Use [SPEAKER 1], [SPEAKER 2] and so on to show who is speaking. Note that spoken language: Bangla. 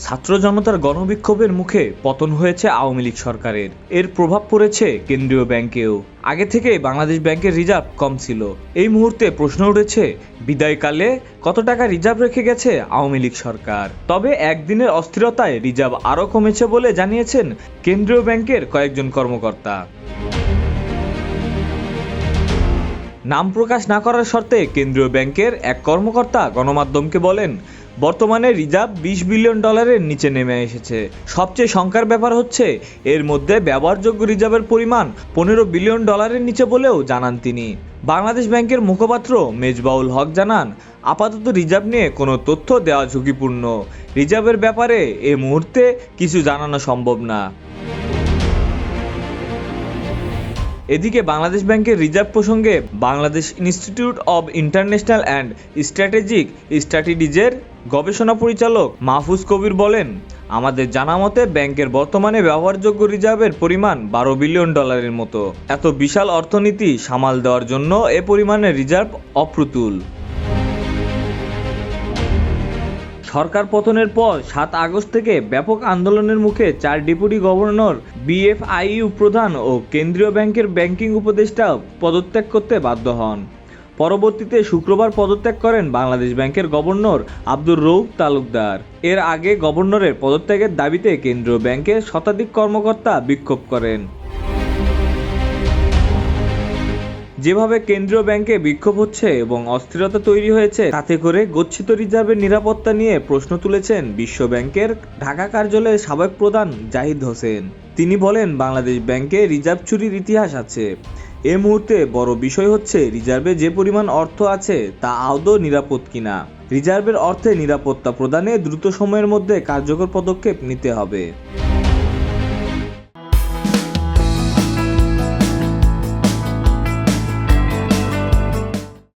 [SPEAKER 1] ছাত্র জনতার গণবিক্ষোভের মুখে পতন হয়েছে আওয়ামী লীগ সরকারের। এর প্রভাব পড়েছে কেন্দ্রীয় ব্যাংকেও। আগে থেকে বাংলাদেশ ব্যাংকের রিজার্ভ কম ছিল। এই মুহূর্তে প্রশ্ন উঠেছে, বিদায়কালে কত টাকা রিজার্ভ রেখে গেছে আওয়ামী লীগ সরকার। তবে একদিনের অস্থিরতায় রিজার্ভ আরও কমেছে বলে জানিয়েছেন কেন্দ্রীয় ব্যাংকের কয়েকজন কর্মকর্তা। নাম প্রকাশ না করার শর্তে কেন্দ্রীয় ব্যাংকের এক কর্মকর্তা গণমাধ্যমকে বলেন, বর্তমানে রিজার্ভ $20 বিলিয়ন নিচে নেমে এসেছে। সবচেয়ে শঙ্কার ব্যাপার হচ্ছে, এর মধ্যে ব্যবহারযোগ্য রিজার্ভের পরিমাণ $15 বিলিয়ন নিচে বলেও জানান তিনি। বাংলাদেশ ব্যাংকের মুখপাত্র মেজবাউল হক জানান, আপাতত রিজার্ভ নিয়ে কোনো তথ্য দেওয়া ঝুঁকিপূর্ণ। রিজার্ভের ব্যাপারে এ মুহূর্তে কিছু জানানো সম্ভব না। এদিকে বাংলাদেশ ব্যাংকের রিজার্ভ প্রসঙ্গে Bangladesh institute of international and strategic স্টাডিজের গবেষণা পরিচালক মাহফুজ কবির বলেন, আমাদের জানা মতে ব্যাংকের বর্তমানে ব্যবহারযোগ্য রিজার্ভের পরিমাণ $12 বিলিয়ন মতো। এত বিশাল অর্থনীতি সামাল দেওয়ার জন্য এ পরিমাণের রিজার্ভ অপ্রতুল। সরকার পতনের পর 7 আগস্ট থেকে ব্যাপক আন্দোলনের মুখে 4 ডেপুটি গভর্নর, বিএফআইইউ প্রধান ও কেন্দ্রীয় ব্যাংকের ব্যাংকিং উপদেষ্টা পদত্যাগ করতে বাধ্য হন। পরবর্তীতে শুক্রবার পদত্যাগ করেন বাংলাদেশ ব্যাংকের গভর্নর আব্দুর রউফ তালুকদার। এর আগে গভর্নরের পদত্যাগের দাবিতে কেন্দ্রীয় ব্যাংকের শতাধিক কর্মকর্তা বিক্ষোভ করেন। যেভাবে কেন্দ্রীয় ব্যাংকে বিক্ষোভ হচ্ছে এবং অস্থিরতা তৈরি হয়েছে, তাতে করে গচ্ছিত রিজার্ভের নিরাপত্তা নিয়ে প্রশ্ন তুলেছেন বিশ্ব ব্যাংকের ঢাকা কার্যালয়ের সাবেক প্রধান জাহিদ হোসেন। তিনি বলেন, বাংলাদেশ ব্যাংকে রিজার্ভ চুরির ইতিহাস আছে। এ মুহূর্তে বড় বিষয় হচ্ছে রিজার্ভে যে পরিমাণ অর্থ আছে তা আদৌ নিরাপদ কিনা। রিজার্ভের অর্থে নিরাপত্তা প্রদানে দ্রুত সময়ের মধ্যে কার্যকর পদক্ষেপ নিতে হবে।